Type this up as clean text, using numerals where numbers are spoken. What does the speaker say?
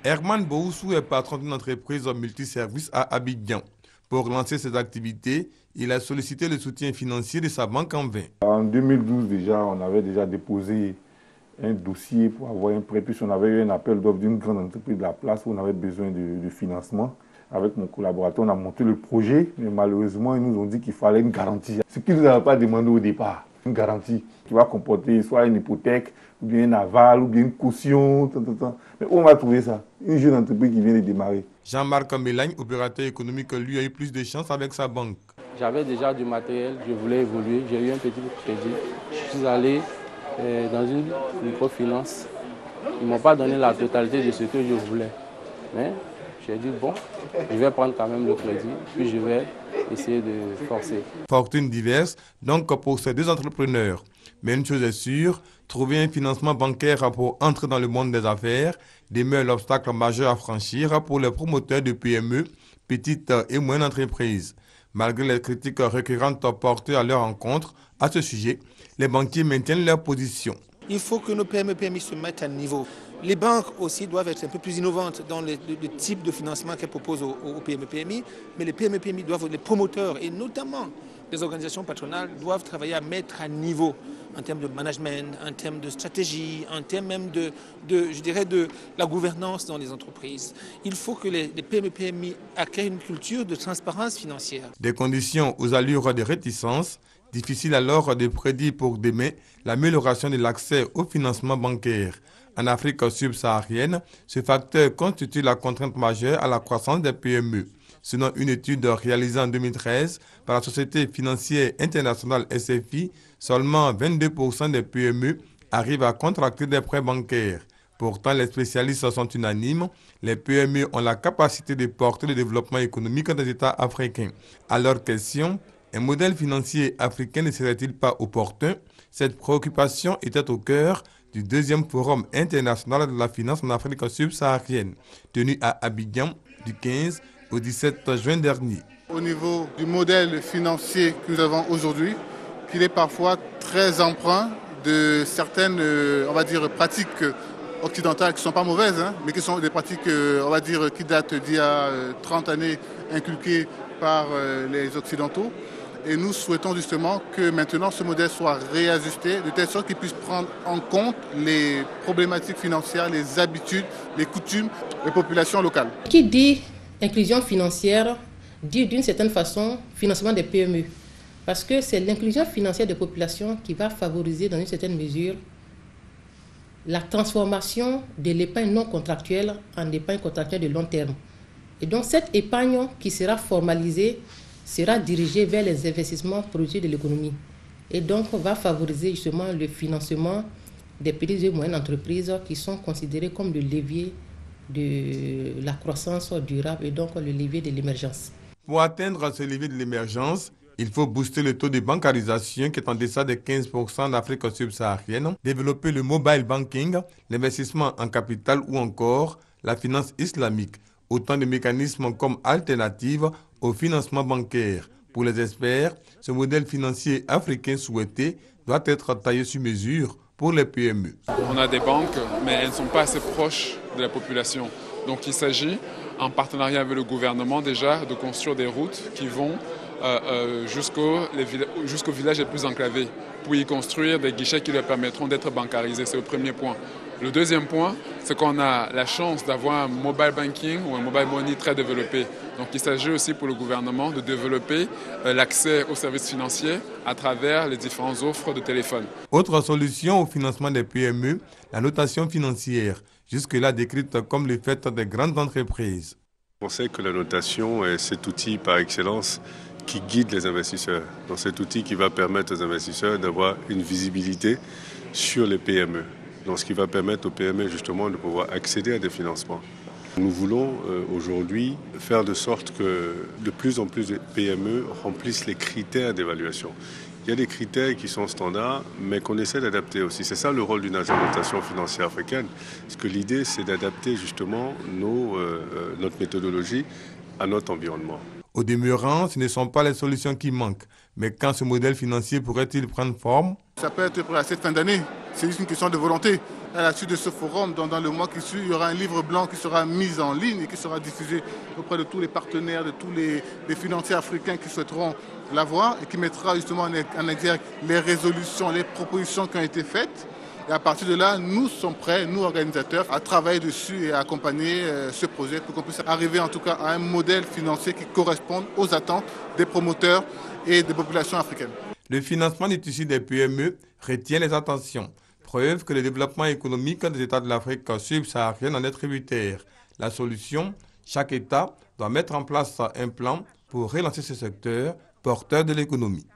Herman Boussou est patron d'une entreprise multiservice à Abidjan. Pour lancer ses activités, il a sollicité le soutien financier de sa banque en vain. En 2012 déjà, on avait déjà déposé un dossier pour avoir un prêt, puisqu'on avait eu un appel d'offres d'une grande entreprise de la place où on avait besoin de financement. Avec mon collaborateur, on a monté le projet, mais malheureusement, ils nous ont dit qu'il fallait une garantie. Ce qu'ils ne nous avaient pas demandé au départ, une garantie qui va comporter soit une hypothèque, ou bien un aval, ou bien une caution, Mais où on va trouver ça? Une jeune entreprise qui vient de démarrer. Jean-Marc Mélagne, opérateur économique, lui a eu plus de chance avec sa banque. J'avais déjà du matériel, je voulais évoluer, j'ai eu un petit crédit. Je suis allé dans une microfinance. Ils ne m'ont pas donné la totalité de ce que je voulais. Mais j'ai dit, bon, je vais prendre quand même le crédit, puis je vais essayer de forcer. Fortune diverse, donc pour ces deux entrepreneurs. Mais une chose est sûre, trouver un financement bancaire pour entrer dans le monde des affaires demeure l'obstacle majeur à franchir pour les promoteurs de PME, petites et moyennes entreprises. Malgré les critiques récurrentes portées à leur encontre, à ce sujet, les banquiers maintiennent leur position. Il faut que nos PME-PMI se mettent à niveau. Les banques aussi doivent être un peu plus innovantes dans le type de financement qu'elles proposent aux PME-PMI, mais les PME-PMI doivent, les promoteurs et notamment les organisations patronales doivent travailler à mettre à niveau en termes de management, en termes de stratégie, en termes même de la gouvernance dans les entreprises. Il faut que les PME-PMI acquièrent une culture de transparence financière. Des conditions aux allures de réticence. Difficile alors de prédire pour demain l'amélioration de l'accès au financement bancaire. En Afrique subsaharienne, ce facteur constitue la contrainte majeure à la croissance des PME. Selon une étude réalisée en 2013 par la Société financière internationale SFI, seulement 22% des PME arrivent à contracter des prêts bancaires. Pourtant, les spécialistes sont unanimes, les PME ont la capacité de porter le développement économique des États africains. À leur question, un modèle financier africain ne serait-il pas opportun? Cette préoccupation était au cœur du deuxième forum international de la finance en Afrique subsaharienne, tenu à Abidjan du 15 au 17 juin dernier. Au niveau du modèle financier que nous avons aujourd'hui, qu'il est parfois très empreint de certaines, on va dire, pratiques occidentales qui ne sont pas mauvaises, mais qui sont des pratiques, on va dire, qui datent d'il y a 30 années, inculquées par les Occidentaux. Et nous souhaitons justement que maintenant ce modèle soit réajusté de telle sorte qu'il puisse prendre en compte les problématiques financières, les habitudes, les coutumes des populations locales. Qui dit inclusion financière dit d'une certaine façon financement des PME. Parce que c'est l'inclusion financière des populations qui va favoriser dans une certaine mesure la transformation de l'épargne non contractuelle en épargne contractuelle de long terme. Et donc cette épargne qui sera formalisée sera dirigée vers les investissements productifs de l'économie. Et donc va favoriser justement le financement des petites et moyennes entreprises qui sont considérées comme le levier de la croissance durable et donc le levier de l'émergence. Pour atteindre ce levier de l'émergence, il faut booster le taux de bancarisation qui est en deçà de 15% en Afrique subsaharienne, développer le mobile banking, l'investissement en capital ou encore la finance islamique. Autant de mécanismes comme alternative au financement bancaire. Pour les experts, ce modèle financier africain souhaité doit être taillé sur mesure pour les PME. On a des banques, mais elles ne sont pas assez proches de la population. Donc il s'agit, en partenariat avec le gouvernement déjà, de construire des routes qui vont jusqu'aux villages les plus enclavés, pour y construire des guichets qui leur permettront d'être bancarisés. C'est le premier point. Le deuxième point, c'est qu'on a la chance d'avoir un mobile banking ou un mobile money très développé. Donc il s'agit aussi pour le gouvernement de développer l'accès aux services financiers à travers les différentes offres de téléphone. Autre solution au financement des PME, la notation financière, jusque-là décrite comme le fait des grandes entreprises. On sait que la notation est cet outil par excellence qui guide les investisseurs. Donc cet outil qui va permettre aux investisseurs d'avoir une visibilité sur les PME. Donc ce qui va permettre aux PME justement de pouvoir accéder à des financements. Nous voulons aujourd'hui faire de sorte que de plus en plus de PME remplissent les critères d'évaluation. Il y a des critères qui sont standards, mais qu'on essaie d'adapter aussi. C'est ça le rôle d'une notation financière africaine. Parce que l'idée, c'est d'adapter justement notre méthodologie à notre environnement. Au demeurant, ce ne sont pas les solutions qui manquent. Mais quand ce modèle financier pourrait-il prendre forme? Ça peut être prêt à cette fin d'année. C'est juste une question de volonté. à la suite de ce forum, dans le mois qui suit, il y aura un livre blanc qui sera mis en ligne et qui sera diffusé auprès de tous les partenaires, de tous les financiers africains qui souhaiteront l'avoir et qui mettra justement en exergue les résolutions, les propositions qui ont été faites. Et à partir de là, nous sommes prêts, nous organisateurs, à travailler dessus et à accompagner ce projet pour qu'on puisse arriver en tout cas à un modèle financier qui corresponde aux attentes des promoteurs et des populations africaines. Le financement du tissu des PME retient les attentions. Preuve que le développement économique des États de l'Afrique subsaharienne en est tributaire. La solution, chaque État doit mettre en place un plan pour relancer ce secteur porteur de l'économie.